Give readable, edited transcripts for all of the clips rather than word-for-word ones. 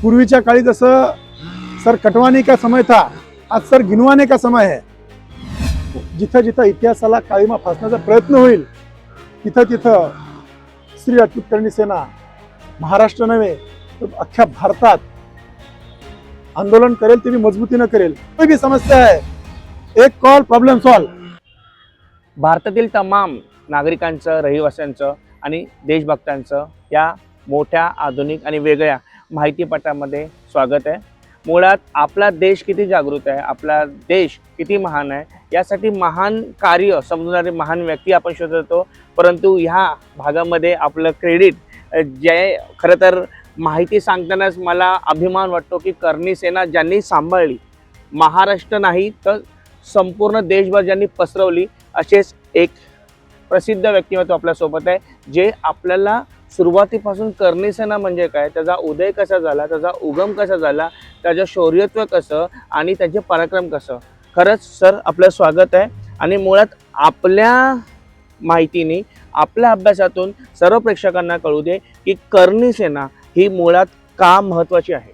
पूर्वीच्या काळी जसं सर कटवाने का समय था, आज सर गिनवाने का समय है। जिथं जिथं इतिहासाला काळीमा फासण्याचा प्रयत्न होईल तिथं तिथं श्री राजपूत करणी सेना महाराष्ट्र नव्हे तर अख्ख्या भारतात आंदोलन करेल, ते भी मजबूतीनं करेल। कोई भी समस्या है, एक कॉल प्रॉब्लेम सॉल्व। भारतातील तमाम नागरिकांचं, रहिवाशांचं आणि देशभक्तांचं या मोठ्या, आधुनिक आणि वेगळ्या माहितीपटामध्ये स्वागत आहे। मुळात आपला देश किती जागृत आहे, आपला देश किती महान आहे, यासाठी महान कार्य समजणारे महान व्यक्ती आपण शोधत होतो। परंतु ह्या भागामध्ये आपलं क्रेडिट जे खरं तर माहिती सांगतानाच मला अभिमान वाटतो की करणी सेना ज्यांनी सांभाळली, महाराष्ट्र नाही तर संपूर्ण देशभर ज्यांनी पसरवली, असेच एक प्रसिद्ध व्यक्तिमत्व आपल्यासोबत आहे, जे आपल्याला सुरुवातीपासून करणी सेना म्हणजे काय, त्याचा उदय कसा झाला, त्याचा उगम कसा झाला, त्याचं शौर्यत्व कसं आणि त्याचे पराक्रम कसं। खरंच सर आपलं स्वागत आहे। आणि मुळात आपल्या माहितीने, आपल्या अभ्यासातून सर्व प्रेक्षकांना कळू दे की करणी सेना ही मुळात का महत्त्वाची आहे।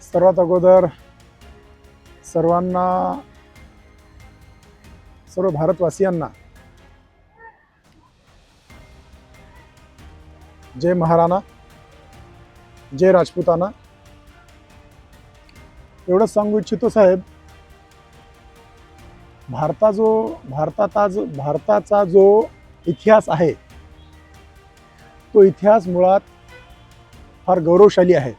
सर्वात अगोदर सर्वांना, सर्व भारतवासियांना जय महाराणा, जय राजपुताना। एवढंच सांगू इच्छितो साहेब, भारताचा जो इतिहास आहे तो इतिहास मुळात फार गौरवशाली आहे।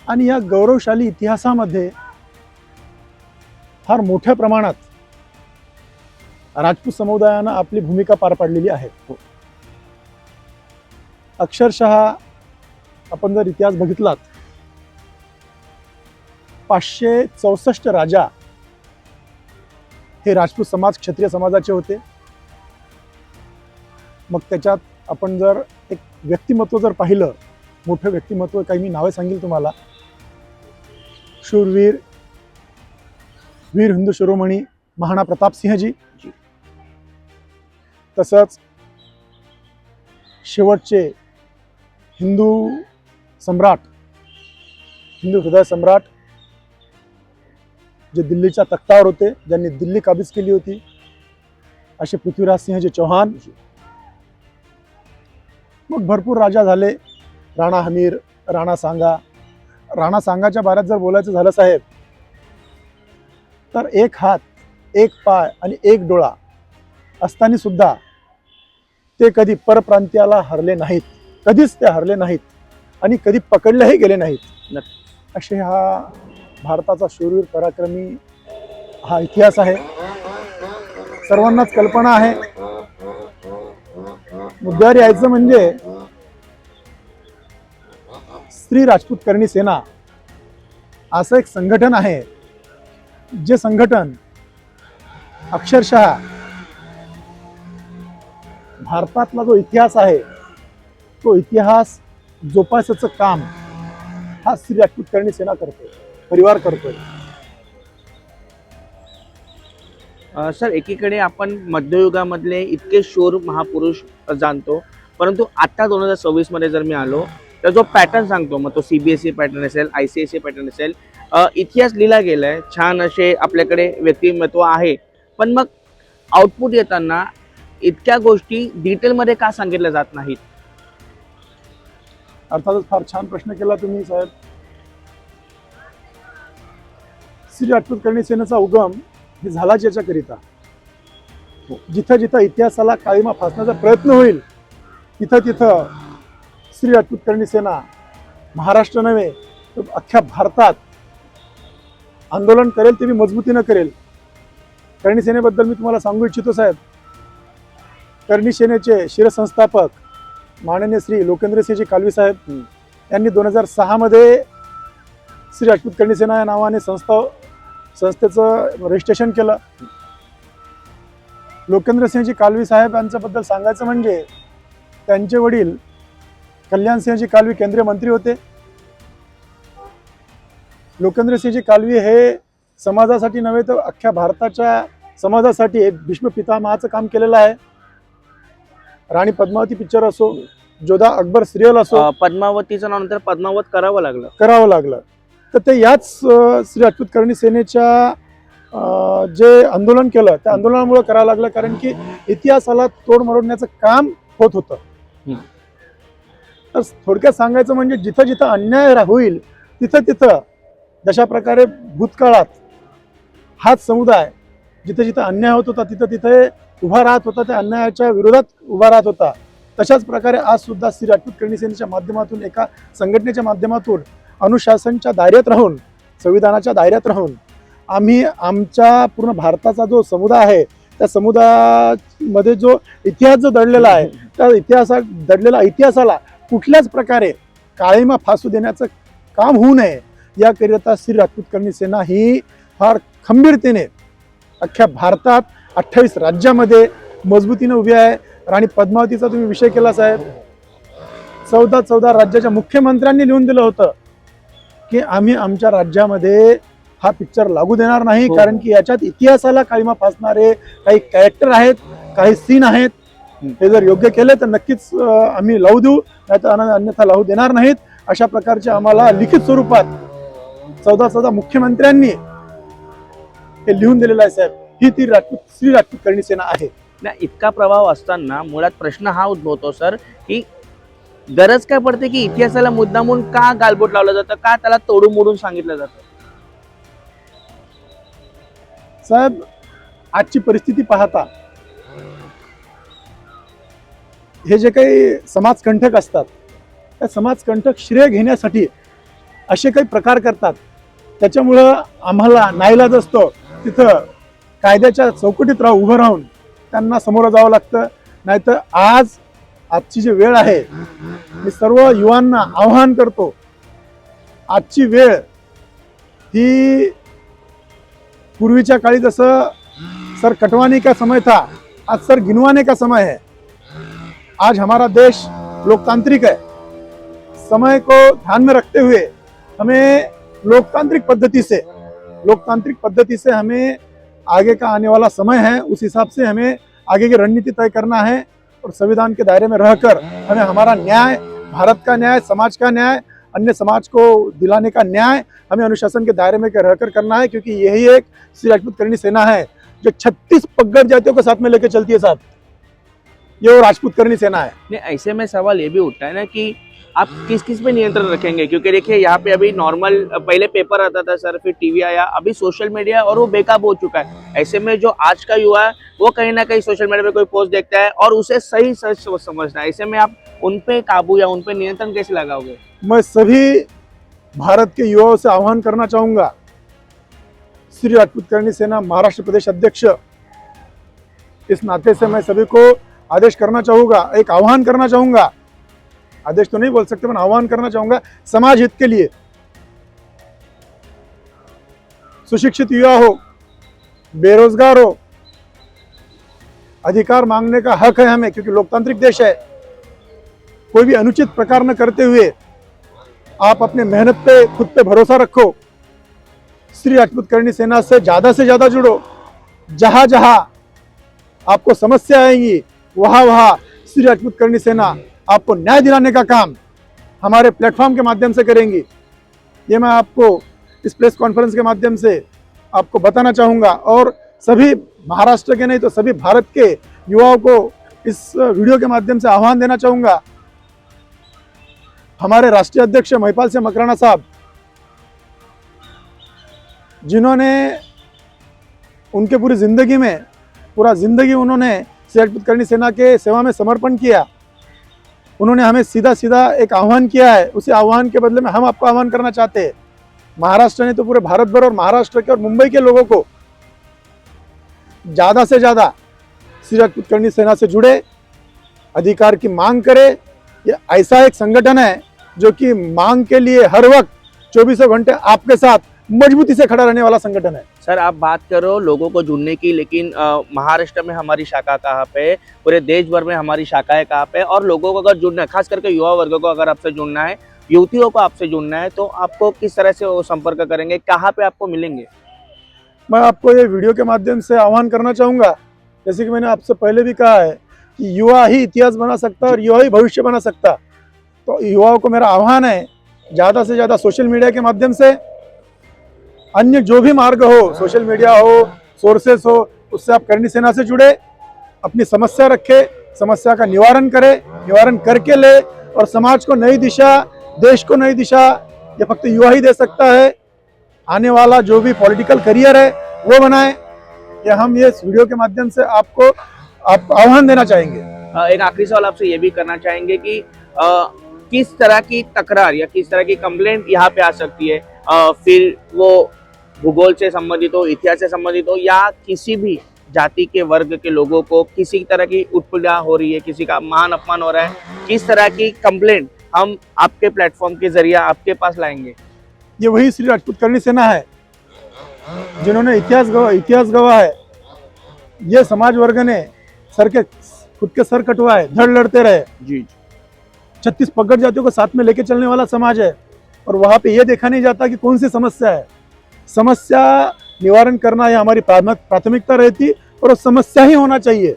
आणि या गौरवशाली इतिहासामध्ये फार मोठ्या प्रमाणात राजपूत समुदायानं आपली भूमिका पार पाडलेली आहे। अक्षरशः आपण जर इतिहास बघितलात, 564 राजा हे राजपूत समाज, क्षत्रिय समाजाचे होते। मग त्याच्यात आपण जर एक व्यक्तिमत्व जर पाहिलं, मोठं व्यक्तिमत्व, काही मी नावे सांगेल तुम्हाला। शूरवीर वीर हिंदू शिरोमणी महाराणा प्रताप सिंहजी, तसंच शेवटचे हिंदू सम्राट, हिंदू हृदय सम्राट, जे दिल्लीच्या तख्तावर होते, ज्यांनी दिल्ली काबीज केली होती, असे पृथ्वीराज सिंहजी चौहान। मग भरपूर राजा झाले, राणा हमीर, राणा सांगा। राणा सांगाच्या बाऱ्यात जर बोलायचं झालं साहेब, तर एक हात, एक पाय आणि एक डोळा असताना सुद्धा ते कधी परप्रांतीयाला हरले नाहीत, कधीच ते हरले नाहीत आणि कधी पकडलेही गेले नाहीत। असे हा भारताचा शूरवीर पराक्रमी हा इतिहास आहे, सर्वांनाच कल्पना आहे। मुद्द्यावर यायचं म्हणजे श्री राजपूत करणी सेना असं एक संघटन आहे, जे संघटन अक्षरशः भारतातला जो इतिहास आहे तो इतिहास जोपासायचं काम हा श्री राजपूत करणी सेना करतोय, परिवार करतोय। सर, एकीकडे आपण मध्ययुगामधले इतके शूर महापुरुष जाणतो, परंतु आता 2026 मध्ये जर मी आलो तर जो पॅटर्न सांगतो, मग तो CBSE पॅटर्न असेल, ICSE पॅटर्न असेल, इतिहास लिहिला गेलाय, छान असे आपल्याकडे व्यक्तिमत्व आहे, पण मग आउटपुट येताना इतक्या गोष्टी डिटेलमध्ये का सांगितल्या जात नाहीत? अर्थातच फार छान प्रश्न केला तुम्ही साहेब। श्री राजपूत करणी सेनेचा उगम हे झालाच याच्याकरिता, जिथं जिथं इतिहासाला काळीमा फासण्याचा प्रयत्न होईल तिथं तिथं श्री राजपूत करणी सेना महाराष्ट्र नव्हे तर अख्ख्या भारतात आंदोलन करेल, ते भी मजबूतीनं करेल। करणी सेनेबद्दल मी तुम्हाला सांगू इच्छितो साहेब, करणी सेनेचे शिरसंस्थापक माननीय श्री लोकेंद्रसिंहजी कालवी साहेब यांनी 2006 मध्ये श्री राजपूत करणी सेना या नावाने संस्थेचं रजिस्ट्रेशन केलं। लोकेंद्रसिंहजी कालवी साहेब यांच्याबद्दल सांगायचं म्हणजे त्यांचे वडील कल्याणसिंहजी कालवी केंद्रीय मंत्री होते। लोकेंद्रसिंहजी कालवी हे समाजासाठी नव्हे तर अख्ख्या भारताच्या समाजासाठी एक भीष्म पितामहाचं काम केलेलं आहे। राणी पद्मावती पिक्चर असो, जोधा अकबर सिरियल असो, पद्मावतीचं नाव नंतर पद्मावत करावं लागलं. करावं लागलं. तर ते याच श्री राजपूत करणी सेनेच्या जे आंदोलन केलं त्या आंदोलनामुळे करावं लागलं, कारण की इतिहासाला तोड मरोडण्याचं काम होत होतं. तर थोडक्यात सांगायचं म्हणजे जिथं जिथं अन्याय होईल तिथं तिथं, जशा प्रकारे भूतकाळात हाच समुदाय जिथं जिथं अन्याय होत होता तिथं तिथे उभा राहत होता, त्या अन्यायाच्या विरोधात उभा राहत होता, तशाच प्रकारे आज सुद्धा श्री राजपूत करणी सेनेच्या माध्यमातून, एका संघटनेच्या माध्यमातून, अनुशासनच्या दायऱ्यात राहून, संविधानाच्या दायऱ्यात राहून आम्ही आमच्या पूर्ण भारताचा जो समुदाय आहे त्या समुदायामध्ये जो इतिहास जो दडलेला आहे त्या दडलेल्या इतिहासाला कुठल्याच प्रकारे काळीमा फासू देण्याचं काम होऊ नये याकरिता श्री राजपूत करणी सेना ही फार खंबीरतेने अख्ख्या भारतात 28 राज्यामध्ये मजबूतीने उभी आहे. राणी पद्मावतीचा तुम्ही विषय केला साहेब, 14 राज्याच्या मुख्यमंत्र्यांनी लिहून दिलं होतं की आम्ही आमच्या राज्यामध्ये हा पिक्चर लागू देणार नाही, कारण की याच्यात इतिहासाला काळीमा फासणारे काही कॅरेक्टर आहेत, काही सीन आहेत. हे जर योग्य केले तर नक्कीच आम्ही लावू देऊ, नाहीतर अन्यथा लावू देणार नाहीत. अशा प्रकारचे आम्हाला लिखित स्वरूपात 14 मुख्यमंत्र्यांनी हे लिहून दिलेलं आहे साहेब. ही ती श्री राजपूत करणी सेना आहे. इतका प्रभाव असताना मुळात प्रश्न हा उद्भवतो सर, की गरज काय पडते की इतिहासाला मुद्दामून का गालबोट लावलं जातं, का त्याला तोडून मोडून सांगितलं जातं? साहेब, आजची परिस्थिती पाहता हे जे काही समाजकंटक असतात त्या समाजकंटक श्रेय घेण्यासाठी असे काही प्रकार करतात. त्याच्यामुळं आम्हाला नाईलाज असतो तिथं कायद्याच्या चौकटीत उभं राहून त्यांना समोर जावं लागतं. नाहीतर आजची जी वेळ आहे, मी सर्व युवांना आवाहन करतो, आजची वेळ ही पूर्वीच्या काळी जसं सर कटवाने का समय था, आज सर गिनवाने का समय है. आज हमारा देश लोकतांत्रिक है. समय को ध्यान में रखते हुए हमें लोकतांत्रिक पद्धति से हमें आगे का आने वाला समय है, उस हिसाब से हमें आगे की रणनीति तय करना है और संविधान के दायरे में रहकर हमें हमारा न्याय, भारत का न्याय, समाज का न्याय, अन्य समाज को दिलाने का न्याय हमें अनुशासन के दायरे में रहकर करना है. क्योंकि यही एक श्री राजपूत करणी सेना है जो 36 पगड़ जातियों को साथ में लेकर चलती है साहब. ये वो राजपूत करणी सेना है. नहीं, ऐसे में सवाल ये भी उठता है ना कि आप किस किस पे नियंत्रण रखेंगे, क्योंकि देखिए यहाँ पे अभी नॉर्मल पहले पेपर आता था सर, फिर टीवी आया, अभी सोशल मीडिया और वो बेकाबू हो चुका है. ऐसे में जो आज का युवा है वो कहीं ना कहीं सोशल मीडिया पे कोई पोस्ट देखता है और उसे सही सच समझना है. ऐसे में आप उन पे काबू या उन पे नियंत्रण कैसे लगाओगे? मैं सभी भारत के युवाओं से आह्वान करना चाहूंगा, श्री राजपूत करणी सेना महाराष्ट्र प्रदेश अध्यक्ष इस नाते से मैं सभी को आदेश करना चाहूंगा, एक आह्वान करना चाहूंगा, आदेश तो नहीं बोल सकते पर आह्वान करना चाहूंगा, समाज हित के लिए सुशिक्षित युवा हो, बेरोजगार हो, अधिकार मांगने का हक है हमें, क्योंकि लोकतांत्रिक देश है. कोई भी अनुचित प्रकार न करते हुए आप अपने मेहनत पे, खुद पे भरोसा रखो. श्री राजपूत करणी सेना से ज्यादा जुड़ो. जहां जहां आपको समस्या आएंगी वहां श्री राजपूत करणी सेना आपको न्याय दिलाने का काम हमारे प्लेटफॉर्म के माध्यम से करेंगी. ये मैं आपको इस प्रेस कॉन्फ्रेंस के माध्यम से आपको बताना चाहूँगा और सभी महाराष्ट्र के नहीं तो सभी भारत के युवाओं को इस वीडियो के माध्यम से आह्वान देना चाहूँगा. हमारे राष्ट्रीय अध्यक्ष महिपाल सिंह मकराना साहब, जिन्होंने उनके पूरी जिंदगी उन्होंने श्री राजपूत करणी सेना के सेवा में समर्पण किया, उन्होंने हमें सीधा एक आह्वान किया है. उसी आह्वान के बदले में हम आपको आह्वान करना चाहते हैं. महाराष्ट्र ने तो पूरे भारत भर और महाराष्ट्र के और मुंबई के लोगों को ज्यादा से ज्यादा श्री राजपूत करणी सेना से जुड़े, अधिकार की मांग करे. ये ऐसा एक संगठन है जो कि मांग के लिए हर वक्त 24 घंटे आपके साथ मजबूती से खड़ा रहने वाला संगठन है. सर, आप बात करो लोगों को जुड़ने की, लेकिन महाराष्ट्र में हमारी शाखा कहाँ पे, पूरे देश भर में हमारी शाखाएं कहाँ पे, और लोगों को अगर जुड़ना है, खास करके युवा वर्ग को अगर आपसे जुड़ना है, युवतियों को आपसे जुड़ना है, तो आपको किस तरह से वो संपर्क करेंगे, कहाँ पे आपको मिलेंगे? मैं आपको ये वीडियो के माध्यम से आह्वान करना चाहूँगा, जैसे कि मैंने आपसे पहले भी कहा है, कि युवा ही इतिहास बना सकता है और युवा ही भविष्य बना सकता। तो युवाओं को मेरा आह्वान है, ज़्यादा से ज़्यादा सोशल मीडिया के माध्यम से, अन्य जो भी मार्ग हो, सोशल मीडिया हो, सोर्सेस हो, उससे आप करनी सेना से जुड़े, अपनी समस्या रखे, समस्या का निवारण करे, निवारण करके ले और समाज को नई दिशा, देश को नई दिशा ये फक्त युवा ही दे सकता है। आने वाला जो भी पॉलिटिकल करियर है वो बनाए, ये हम ये वीडियो के माध्यम से आपको आह्वान देना चाहेंगे। एक आखिरी सवाल आपसे ये भी करना चाहेंगे कि किस तरह की तकरार या किस तरह की कंप्लेंट यहाँ पे आ सकती है, फिर वो भूगोल से संबंधित हो, इतिहास से संबंधित हो, या किसी भी जाति के वर्ग के लोगों को किसी तरह की उत्पीड़न हो रही है, किसी का मान अपमान हो रहा है, किस तरह की कंप्लेंट हम आपके प्लेटफॉर्म के जरिए आपके पास लाएंगे? ये वही श्री राजपूत करनी सेना है जिन्होंने इतिहास गवाह है। ये समाज वर्ग ने खुद के सर कटवाए, धड़ लड़ते रहे। जी 36 पगड़ जातियों को साथ में लेके चलने वाला समाज है, और वहां पे ये देखा नहीं जाता कि कौन सी समस्या है। समस्या निवारण करना यह हमारी प्राथमिकता रहती, और वो समस्या ही होना चाहिए।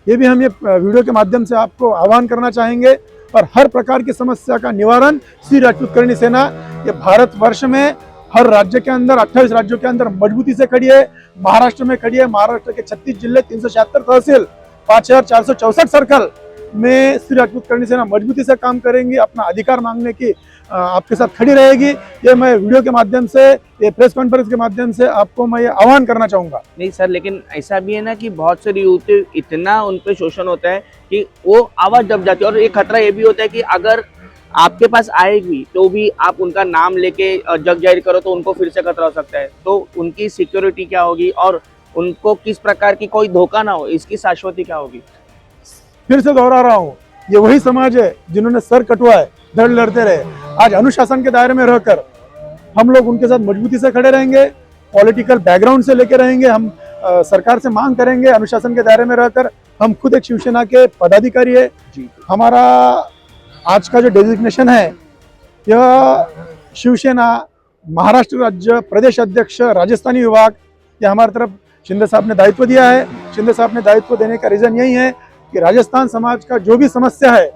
ये भी हम ये वीडियो के माध्यम से आपको आह्वान करना चाहेंगे। और हर प्रकार की समस्या का निवारण श्री राजपूत करनी सेना ये भारतवर्ष में हर राज्य के अंदर 28 राज्यों के अंदर मजबूती से खड़ी है। महाराष्ट्र में खड़ी है। महाराष्ट्र के 36 जिले, 376 तहसील, 5464 सर्कल में श्री राजपूत करनी सेना मजबूती से काम करेंगी, अपना अधिकार मांगने की आपके साथ खड़ी रहेगी। ये मैं वीडियो के माध्यम से, ये प्रेस कॉन्फ्रेंस के माध्यम से आपको मैं ये आह्वान करना चाहूंगा। नहीं सर, लेकिन ऐसा भी है ना कि बहुत सारे युवती इतना उन पे शोषण होता है कि वो आवाज दब जाती है, और एक खतरा ये भी होता है कि अगर आपके पास आएगी तो भी आप उनका नाम लेके जग जाहिर करो तो उनको फिर से खतरा हो सकता है। तो उनकी सिक्योरिटी क्या होगी और उनको किस प्रकार की कोई धोखा ना हो, इसकी शाश्वती क्या होगी? फिर से दोहरा रहा हूँ, ये वही समाज है जिन्होंने सर कटवाए, धड़ लड़ते रहे। आज अनुशासन के दायरे में रहकर हम लोग उनके साथ मजबूती से खड़े रहेंगे, पॉलिटिकल बैकग्राउंड से लेकर रहेंगे। हम सरकार से मांग करेंगे, अनुशासन के दायरे में रहकर। हम खुद एक शिवसेना के पदाधिकारी है जी। हमारा आज का जो डेजिग्नेशन है, यह शिवसेना महाराष्ट्र राज्य प्रदेश अध्यक्ष राजस्थानी विभाग, यह हमारी तरफ शिंदे साहब ने दायित्व दिया है। शिंदे साहब ने दायित्व देने का रीजन यही है कि राजस्थान समाज का जो भी समस्या है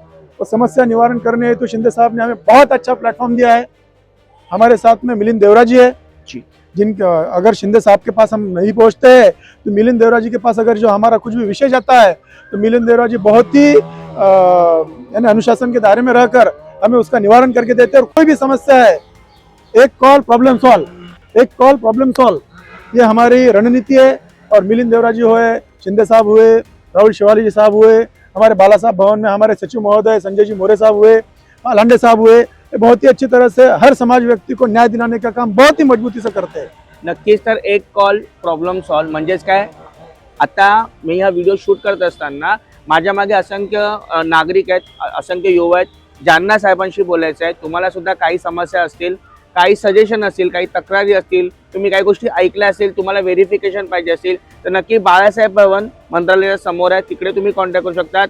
वो समस्या निवारण करने हेतु शिंदे साहब ने हमें बहुत अच्छा प्लेटफॉर्म दिया है। हमारे साथ में मिलिंद देवरा जी है जी, अगर शिंदे साहब के पास हम नहीं पहुंचते हैं तो मिलिंद देवरा जी के पास अगर जो हमारा कुछ भी विषय जाता है तो मिलिंद देवरा जी बहुत ही अनुशासन के दायरे में रहकर हमें उसका निवारण करके देते हैं। और कोई भी समस्या है, एक कॉल प्रॉब्लम सॉल्व, ये हमारी रणनीति है। और मिलिंद देवरा जी हुए, शिंदे साहब हुए, राहुल शिवाली जी साहब हुए, हमारे बाला साहब भवन में हमारे सचिव महोदय संजय जी मोरे साहब हुए, लांडे साहब हुए, बहुत ही अच्छी तरह से हर समाज व्यक्ती को न्याय दिलाने का काम बहुत ही मजबूती से करते हैं। नक्कीच तर एक कॉल प्रॉब्लेम सॉल्व म्हणजेच काय, आता मी हा व्हिडिओ शूट करत असताना माझ्या मागे असंख्य नागरिक आहेत, असंख्य युवा आहेत ज्यांना साहेबांशी बोलायचं आहे। तुम्हाला सुद्धा काही समस्या असतील, काही सजेशन असतील, काही तक्रारी असतील, तुम्ही काही गोष्टी ऐकल्या असेल, तुम्हाला व्हेरिफिकेशन पाहिजे असेल तर नक्की बाळासाहेब भवन मंत्रालयाच्या समोर आहे, तिकडे तुम्ही कॉन्टॅक्ट करू शकता।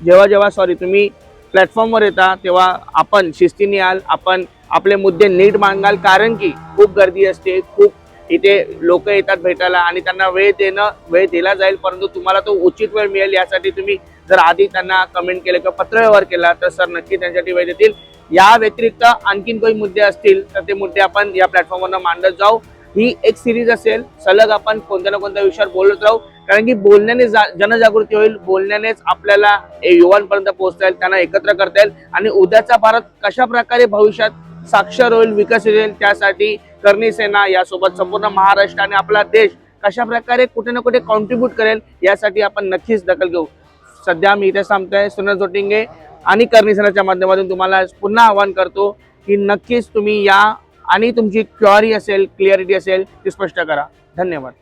जेव्हा तुम्ही प्लॅटफॉर्मवर येता तेव्हा आपण शिस्तीने याल, आपण आपले मुद्दे नीट मांडाल, कारण की खूप गर्दी असते, खूप इथे लोक येतात भेटायला आणि त्यांना वेळ दिला जाईल, परंतु तुम्हाला तो उचित वेळ मिळेल यासाठी तुम्ही जर आधी त्यांना कमेंट केले किंवा पत्रव्यवहार केला तर सर नक्की त्यांच्यासाठी वेळ देतील। या व्यतिरिक्त आणखीन काही मुद्दे असतील तर ते मुद्दे आपण या प्लॅटफॉर्मवर मांडत जाऊ। ही एक सिरीज असेल, सलग आपण कोणत्या ना कोणत्या विषयावर बोलत राहू, कारण की बोलण्याने जनजागृती होईल, बोलण्यानेच आपल्याला युवांपर्यंत पोहोचता येईल, त्यांना एकत्र करता येईल आणि उद्याचा भारत कशा प्रकारे भविष्यात साक्षर होईल, विकसित होईल, त्यासाठी करणी सेना यासोबत संपूर्ण महाराष्ट्र आणि आपला देश कशा प्रकारे कुठे ना कुठे कॉन्ट्रीब्यूट करेल यासाठी आपण नक्कीच दखल घेऊ। सध्या मी इथे थांबतोय। सुनील जोटिंगे आणि करणी सेनाच्या माध्यमातून तुम्हाला पुन्हा आवाहन करतो की नक्कीच तुम्ही या आणि तुमची क्वेरी असेल, क्लिअरिटी असेल ती स्पष्ट करा। धन्यवाद।